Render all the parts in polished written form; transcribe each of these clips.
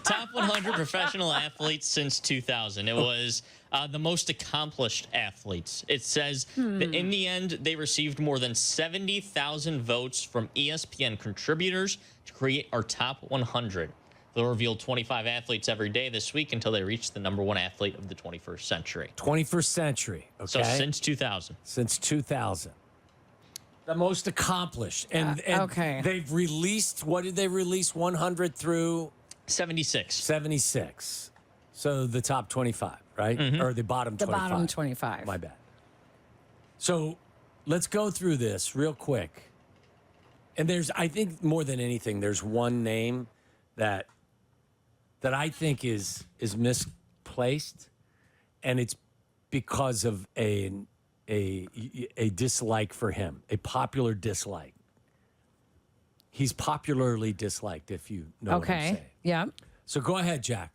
Top 100 professional athletes since 2000. It was the most accomplished athletes. It says that in the end, they received more than 70,000 votes from ESPN contributors to create our top 100. They'll reveal 25 athletes every day this week until they reach the number one athlete of the 21st century. 21st century. Okay. So since 2000. Since 2000. The most accomplished. And okay. They've released, what did they release? 100 through? 76. 76. So the top 25, right? Or the bottom 25. The bottom 25. My bad. So let's go through this real quick. And there's, I think more than anything, there's one name that I think is misplaced, and it's because of a dislike for him, a popular dislike. He's popularly disliked, if you know what I'm saying. Yeah. So go ahead, Jack.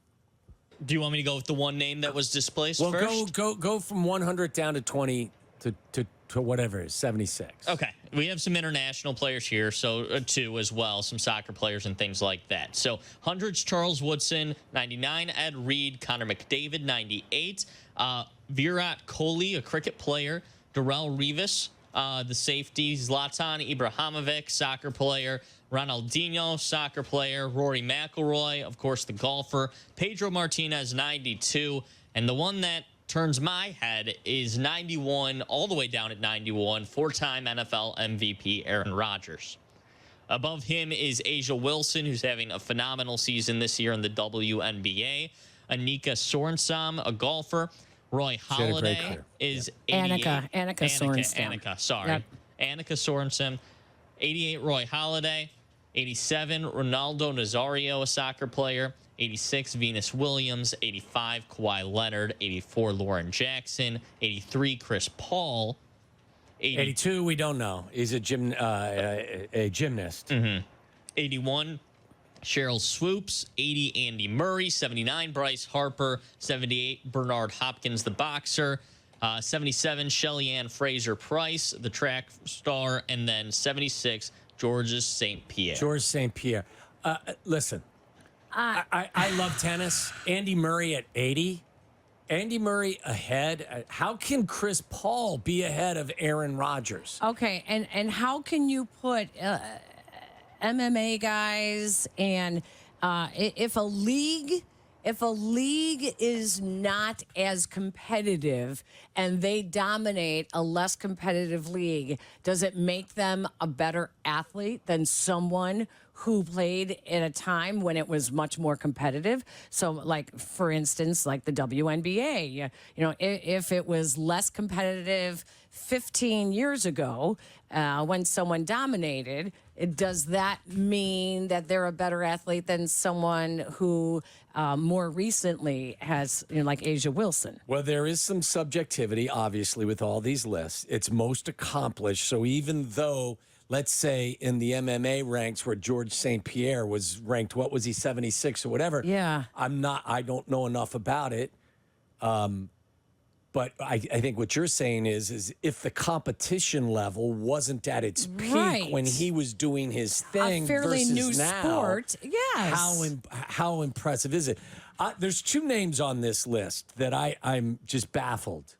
Do you want me to go with the one name that was displaced Well, first? go from 100 down to 20 to whatever it is, 76. Okay. We have some international players here, so two as well, some soccer players and things like that. So hundreds, Charles Woodson, 99, Ed Reed, Connor McDavid, 98, Virat Kohli, a cricket player, Darrell Revis, the safety, Zlatan Ibrahimovic, soccer player, Ronaldinho, soccer player, Rory McIlroy, of course, the golfer, Pedro Martinez, 92, and the one that turns my head is 91, all the way down at 91, four-time NFL MVP Aaron Rodgers. Above him is Asia Wilson, who's having a phenomenal season this year in the WNBA. Anika Sorenstam, a golfer. Roy Halladay is 88. Annika Sorenstam. Annika, sorry. Yep. Annika Sorenstam. 88, Roy Halladay. 87, Ronaldo Nazario, a soccer player. 86, Venus Williams. 85, Kawhi Leonard. 84, Lauren Jackson. 83, Chris Paul. 82, we don't know. He's a gymnast. 81, Cheryl Swoops. 80, Andy Murray. 79, Bryce Harper. 78, Bernard Hopkins, the boxer. 77, Shelly-Ann Fraser-Price, the track star. And then 76, Georges St. Pierre. Georges St. Pierre. Listen, I love tennis. Andy Murray at 80. Andy Murray ahead. How can Chris Paul be ahead of Aaron Rodgers? Okay, and how can you put MMA guys and if a league is not as competitive and they dominate a less competitive league, does it make them a better athlete than someone who played at a time when it was much more competitive? So, like, for instance, like the WNBA, you know, if it was less competitive 15 years ago when someone dominated, does that mean that they're a better athlete than someone who more recently has, you know, like Asia Wilson? Well, there is some subjectivity, obviously, with all these lists. It's most accomplished. So even though, let's say, in the MMA ranks where Georges St. Pierre was ranked, what was he, 76 or whatever? Yeah. I don't know enough about it. But I think what you're saying is if the competition level wasn't at its peak when he was doing his thing, a fairly versus new now, sport, yes. How impressive is it? There's two names on this list that I'm just baffled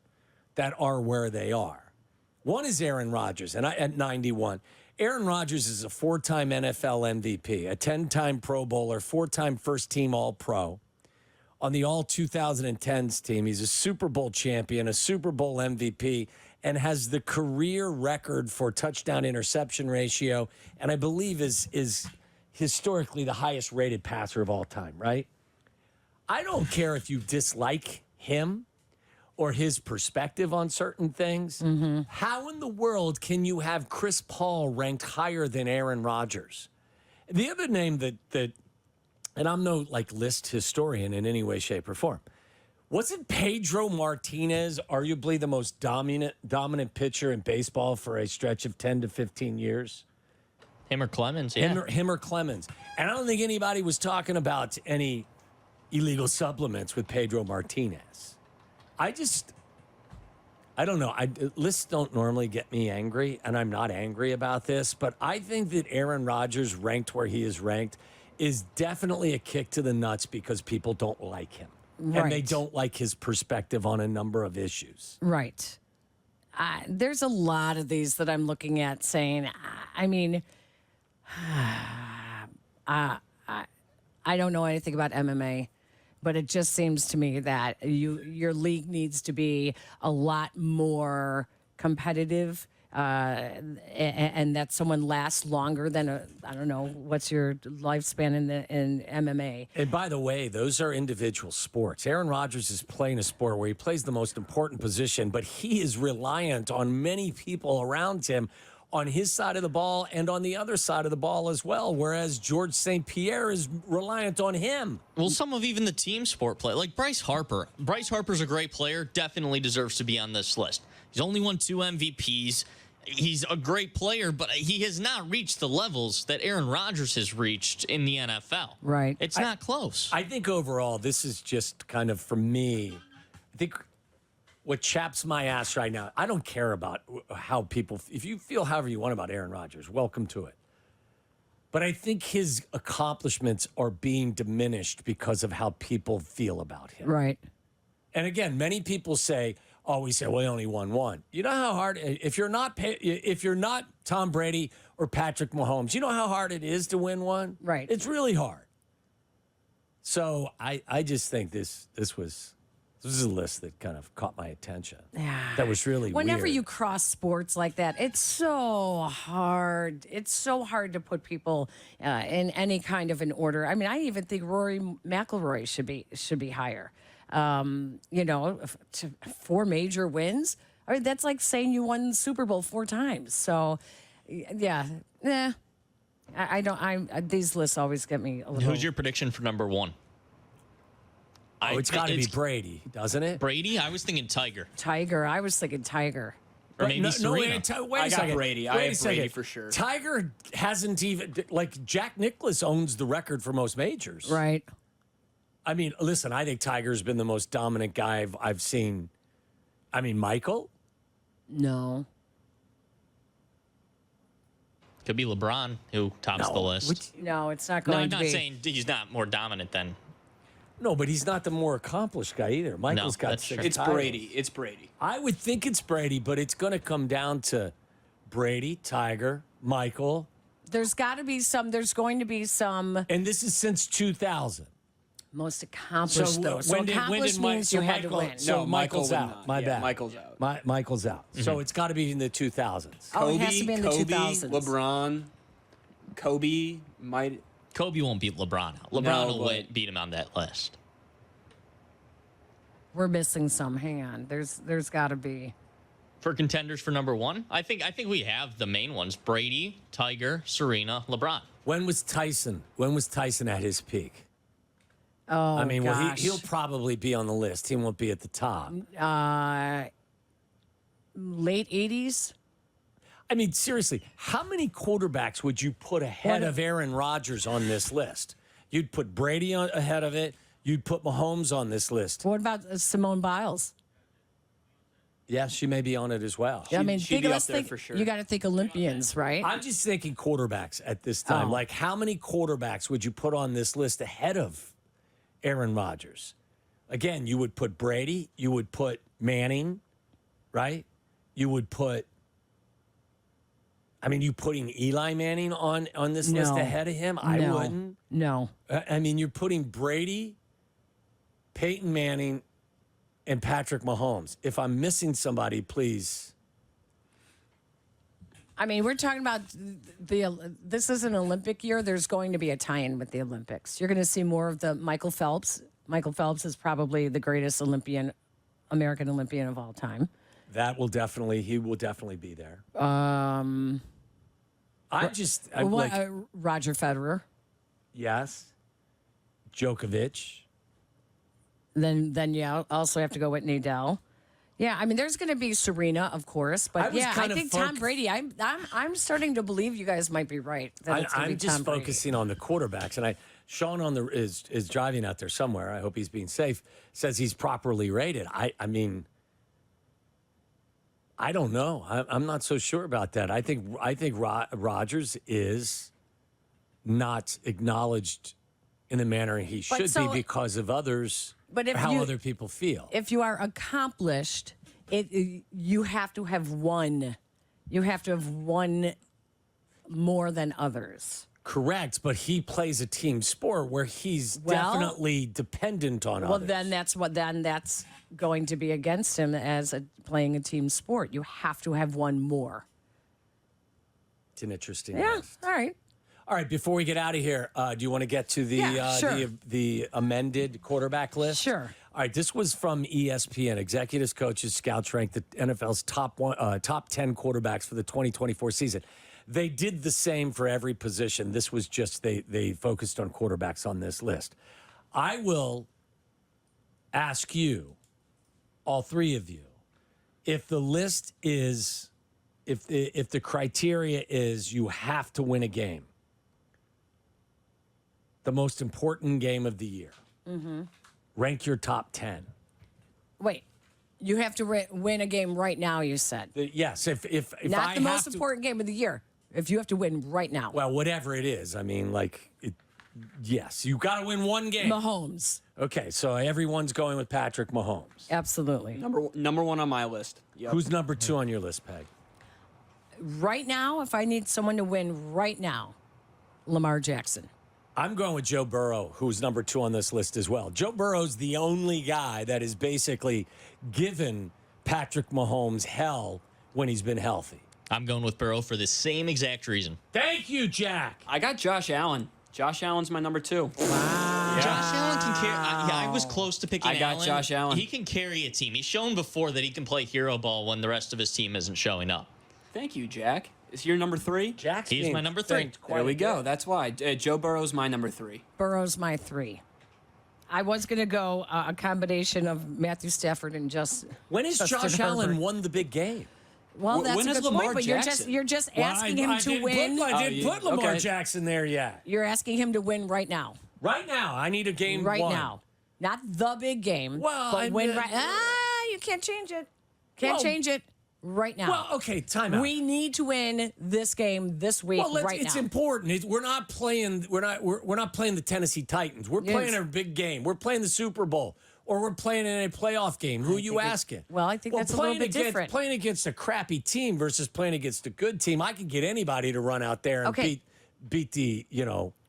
that are where they are. One is Aaron Rodgers, and at 91. Aaron Rodgers is a four-time NFL MVP, a 10-time Pro Bowler, four-time first-team All-Pro. On the All-2010s team, he's a Super Bowl champion, a Super Bowl MVP, and has the career record for touchdown-interception ratio, and I believe is historically the highest-rated passer of all time, right? I don't care if you dislike him or his perspective on certain things. How in the world can you have Chris Paul ranked higher than Aaron Rodgers? The other name that and I'm no list historian in any way, shape, or form. Wasn't Pedro Martinez arguably the most dominant pitcher in baseball for a stretch of 10 to 15 years? Him or Clemens, yeah. Him or Clemens. And I don't think anybody was talking about any illegal supplements with Pedro Martinez. I don't know. Lists don't normally get me angry, and I'm not angry about this, but I think that Aaron Rodgers ranked where he is ranked is definitely a kick to the nuts because people don't like him. And they Right. don't like his perspective on a number of issues. Right. There's a lot of these that I'm looking at saying, I mean, I don't know anything about MMA, but it just seems to me that your league needs to be a lot more competitive, and that someone lasts longer than I don't know, what's your lifespan in MMA? And by the way, those are individual sports. Aaron Rodgers is playing a sport where he plays the most important position, but he is reliant on many people around him on his side of the ball and on the other side of the ball as well, whereas George St. Pierre is reliant on him. Well, some of even the team sport play, like Bryce Harper. Bryce Harper's a great player, definitely deserves to be on this list. He's only won 2 MVPs. He's a great player, but he has not reached the levels that Aaron Rodgers has reached in the NFL. Right. It's not close. I think overall, this is just kind of, for me, I think what chaps my ass right now, I don't care about how people, if you feel however you want about Aaron Rodgers, welcome to it. But I think his accomplishments are being diminished because of how people feel about him. Right. And again, many people say, oh, we say, well, he only won one. You know how hard, if you're not Tom Brady or Patrick Mahomes, you know how hard it is to win one? Right. It's really hard. So I just think this is a list that kind of caught my attention. Yeah. That was really Whenever weird. you cross sports like that, it's so hard. It's so hard to put people in any kind of an order. I mean, I even think Rory McIlroy should be higher. You know, 4 major wins. I mean, that's like saying you won the Super Bowl 4 times. So, yeah, I don't. These lists always get me a little. Who's your prediction for number 1? Oh, it's got to be Brady, doesn't it? Brady? I was thinking Tiger. Tiger? I was thinking Tiger. Or maybe Serena. Wait a I got second. Brady. I Wait a have second. Brady for sure. Tiger hasn't even, like, Jack Nicklaus owns the record for most majors. Right. I mean, listen, I think Tiger's been the most dominant guy I've seen. I mean, Michael? No. Could be LeBron, who tops the list. No, it's not No, going I'm to not be. saying he's not more dominant than. No, but he's not the more accomplished guy either. Michael's got that's 6 true. It's titles. Brady. It's Brady. I would think it's Brady, but it's going to come down to Brady, Tiger, Michael, There's got to be some. There's going to be some and this is since 2000. most accomplished though. So when did accomplished Mike- means so you had to Michael- win. so No, Michael's Michael out. would not. My Yeah, bad. Michael's out. Michael's out. So it's got to be in the 2000s. Oh, it has Kobe, to be in the Kobe, 2000s. LeBron, Kobe might. Kobe won't beat LeBron. LeBron No, will but- beat him on that list. We're missing some. Hang on. There's got to be. For contenders for number 1, I think we have the main ones: Brady, Tiger, Serena, LeBron. When was Tyson? When was Tyson at his peak? Oh, I mean, well, gosh. he'll probably be on the list. He won't be at the top. Late 80s. I mean, seriously, how many quarterbacks would you put ahead of Aaron Rodgers on this list? You'd put Brady ahead of it. You'd put Mahomes on this list. What about Simone Biles? Yeah, she may be on it as well. I mean, she'd be let's up there think. for sure. You got to think Olympians, right? I'm just thinking quarterbacks at this time. Oh. Like, how many quarterbacks would you put on this list ahead of Aaron Rodgers? Again, you would put Brady. You would put Manning, right? You would put. I mean, you putting Eli Manning on this list No. ahead of him? I No. wouldn't. No. I mean, you're putting Brady, Peyton Manning, and Patrick Mahomes. If I'm missing somebody, please. I mean, we're talking about this is an Olympic year. There's going to be a tie-in with the Olympics. You're going to see more of the Michael Phelps. Michael Phelps is probably the greatest American Olympian of all time. He will definitely be there. Roger Federer. Yes. Djokovic. Then you also have to go with Nadal. Yeah, I mean, there's going to be Serena, of course, I but was yeah, I kind of think Tom Brady. I'm starting to believe you guys might be right. That it's gonna be I'm just Tom Brady. focusing on the quarterbacks, and Sean is driving out there somewhere. I hope he's being safe. Says he's properly rated. I mean, I don't know. I'm not so sure about that. I think Rodgers is not acknowledged in the manner he should so- be because of others, But if how you- other people feel. If you are accomplished, you have to have one. You have to have one more than others. Correct, but he plays a team sport where he's Well- definitely dependent on Well, others. then that's going to be against him as playing a team sport. You have to have one more. It's an interesting Yeah. list. All right. All right, before we get out of here, do you want to get to the Yeah, sure. the amended quarterback list? Sure. All right, this was from ESPN. Executives, coaches, scouts ranked the NFL's top 10 quarterbacks for the 2024 season. They did the same for every position. This was just they focused on quarterbacks on this list. I will ask you, all three of you, if the list is if the criteria is you have to win a game, the most important game of the year. Rank your top 10. Wait. You have to win a game right now, you said. Yes, if Not I the most have to, important game of the year. If you have to win right now. well, whatever it is. I mean, yes, you got to win one game. Mahomes. Okay, so everyone's going with Patrick Mahomes. Absolutely. Number one on my list. Yep. Who's number 2 on your list, Peg? Right now, if I need someone to win right now, Lamar Jackson. I'm going with Joe Burrow, who's number 2 on this list as well. Joe Burrow's the only guy that has basically given Patrick Mahomes hell when he's been healthy. I'm going with Burrow for the same exact reason. Thank you, Jack. I got Josh Allen. Josh Allen's my number 2. Josh Allen can carry. I was close to picking I got Allen. Josh Allen. He can carry a team. He's shown before that he can play hero ball when the rest of his team isn't showing up. Thank you, Jack. Is he your number 3? Jack's He's being my number 3. thanked quite There we a go. bit. That's why. Joe Burrow's my number 3. Burrow's my 3. I was going to go a combination of Matthew Stafford and just. When has Justin Josh Allen Herbert. won the big game? Well, that's when a is good Lamar point, but Jackson? you're just Well, asking him to didn't win. I didn't put Lamar okay. Jackson there yet. You're asking him to win right now. Right now, I need a game Right won. now. Not the big game. Well, but I win mean- right. You can't change it. Can't Well- change it right now. Well, okay, time out. We need to win this game this week Well, right it's now. important. We're not playing. We're not playing the Tennessee Titans. We're Yes. playing a big game. We're playing the Super Bowl, or we're playing in a playoff game. Who are you asking? well, I think that's a little playing bit against, different. Playing against a crappy team versus playing against a good team, I can get anybody to run out there and Okay. beat the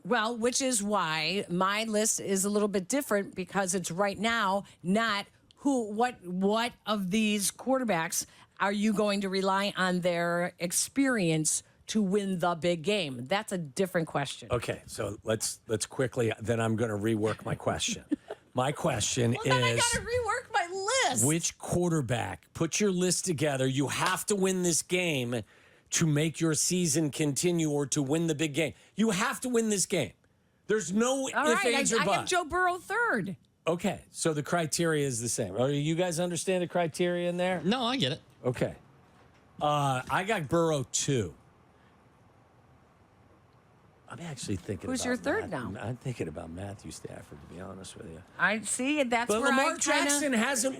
Well, which is why my list is a little bit different because it's right now, not what of these quarterbacks are you going to rely on their experience to win the big game? That's a different question. Okay, so let's quickly. Then I'm going to rework my question. My question Well, then I is. got to rework my list. Which quarterback? Put your list together. You have to win this game to make your season continue or to win the big game. You have to win this game. There's no All if, right, ands, or I buts. have Joe Burrow third. Okay, so the criteria is the same. You guys understand the criteria in there? No, I get it. Okay. I got Burrow 2. I'm actually thinking Who's about your third now? I'm thinking about Matthew Stafford, to be honest with you. I see. That's But where Lamar I'm trying Jackson to. hasn't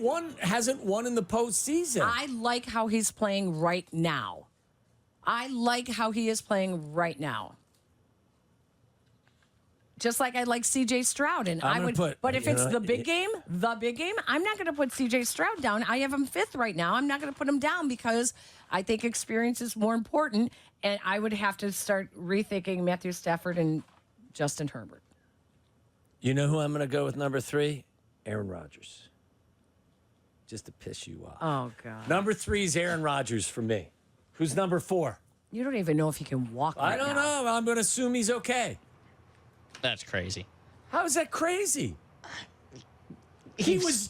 won in the postseason. I like how he's playing right now. I like how he is playing right now. Just like I like CJ Stroud, and I'm I gonna would. put- But if you it's know, the big game, I'm not going to put CJ Stroud down. I have him 5th right now. I'm not going to put him down because I think experience is more important, and I would have to start rethinking Matthew Stafford and Justin Herbert. You know who I'm going to go with number 3? Aaron Rodgers. Just to piss you off. Oh God! Number 3 is Aaron Rodgers for me. Who's number 4? You don't even know if he can walk. I right don't now. know. I'm going to assume he's okay. That's crazy. How is that crazy? He was